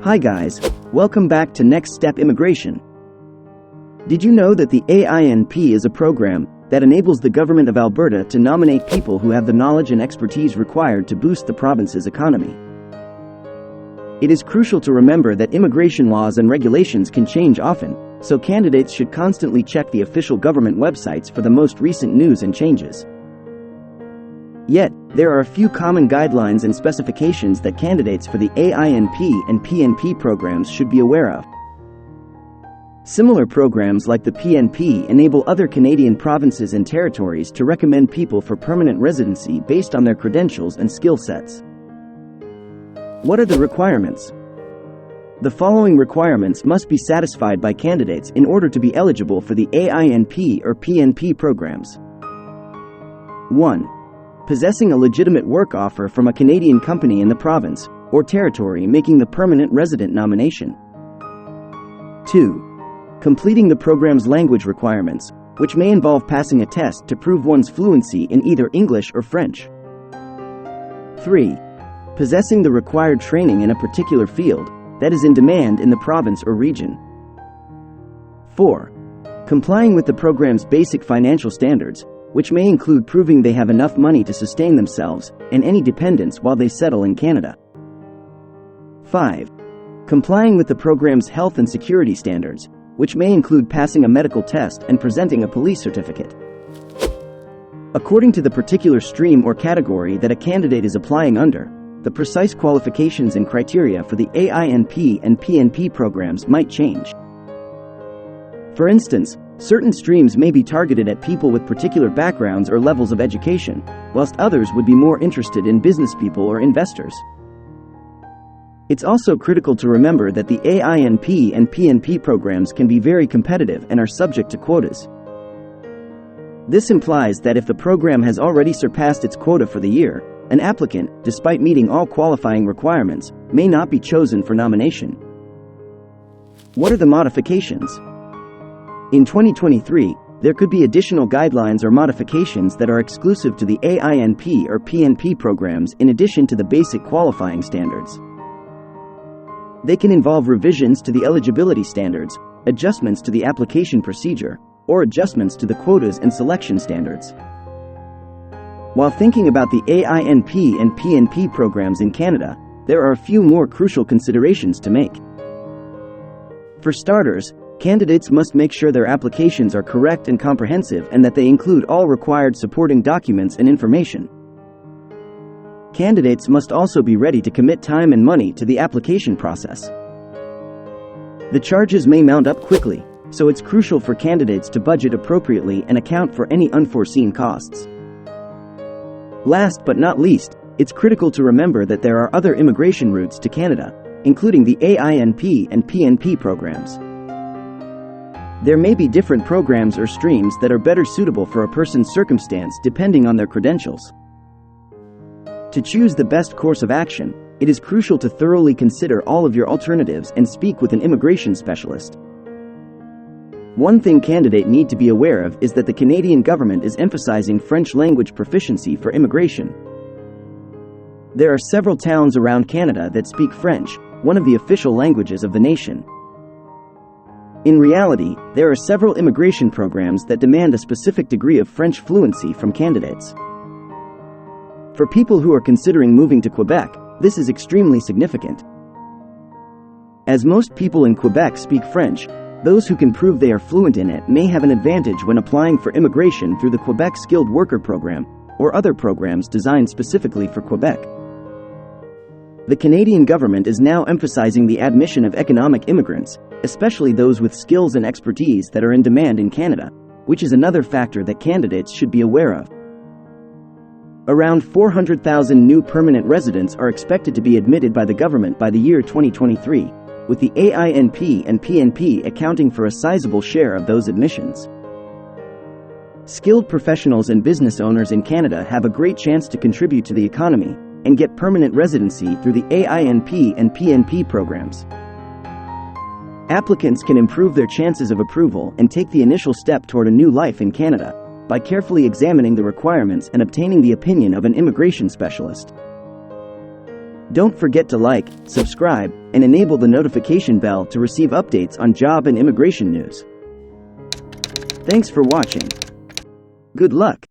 Hi guys, welcome back to Next Step Immigration. Did you know that the AINP is a program that enables the government of Alberta to nominate people who have the knowledge and expertise required to boost the province's economy? It is crucial to remember that immigration laws and regulations can change often, so candidates should constantly check the official government websites for the most recent news and changes. Yet, there are a few common guidelines and specifications that candidates for the AINP and PNP programs should be aware of. Similar programs like the PNP enable other Canadian provinces and territories to recommend people for permanent residency based on their credentials and skill sets. What are the requirements? The following requirements must be satisfied by candidates in order to be eligible for the AINP or PNP programs. 1. Possessing a legitimate work offer from a Canadian company in the province or territory making the permanent resident nomination. 2. Completing the program's language requirements, which may involve passing a test to prove one's fluency in either English or French. 3. Possessing the required training in a particular field that is in demand in the province or region. 4. Complying with the program's basic financial standards, which may include proving they have enough money to sustain themselves and any dependents while they settle in Canada. 5. Complying with the program's health and security standards, which may include passing a medical test and presenting a police certificate. According to the particular stream or category that a candidate is applying under, the precise qualifications and criteria for the AINP and PNP programs might change. For instance, certain streams may be targeted at people with particular backgrounds or levels of education, whilst others would be more interested in business people or investors. It's also critical to remember that the AINP and PNP programs can be very competitive and are subject to quotas. This implies that if the program has already surpassed its quota for the year, an applicant, despite meeting all qualifying requirements, may not be chosen for nomination. What are the modifications? In 2023, there could be additional guidelines or modifications that are exclusive to the AINP or PNP programs in addition to the basic qualifying standards. They can involve revisions to the eligibility standards, adjustments to the application procedure, or adjustments to the quotas and selection standards. While thinking about the AINP and PNP programs in Canada, there are a few more crucial considerations to make. For starters, candidates must make sure their applications are correct and comprehensive and that they include all required supporting documents and information. Candidates must also be ready to commit time and money to the application process. The charges may mount up quickly, so it's crucial for candidates to budget appropriately and account for any unforeseen costs. Last but not least, it's critical to remember that there are other immigration routes to Canada, including the AINP and PNP programs. There may be different programs or streams that are better suitable for a person's circumstance depending on their credentials. To choose the best course of action, it is crucial to thoroughly consider all of your alternatives and speak with an immigration specialist. One thing candidates need to be aware of is that the Canadian government is emphasizing French language proficiency for immigration. There are several towns around Canada that speak French, one of the official languages of the nation. In reality, there are several immigration programs that demand a specific degree of French fluency from candidates. For people who are considering moving to Quebec, this is extremely significant. As most people in Quebec speak French, those who can prove they are fluent in it may have an advantage when applying for immigration through the Quebec Skilled Worker Program or other programs designed specifically for Quebec. The Canadian government is now emphasizing the admission of economic immigrants, especially those with skills and expertise that are in demand in Canada, which is another factor that candidates should be aware of. Around 400,000 new permanent residents are expected to be admitted by the government by the year 2023, with the AINP and PNP accounting for a sizable share of those admissions. Skilled professionals and business owners in Canada have a great chance to contribute to the economy and get permanent residency through the AINP and PNP programs. Applicants can improve their chances of approval and take the initial step toward a new life in Canada by carefully examining the requirements and obtaining the opinion of an immigration specialist. Don't forget to like, subscribe, and enable the notification bell to receive updates on job and immigration news. Thanks for watching. Good luck.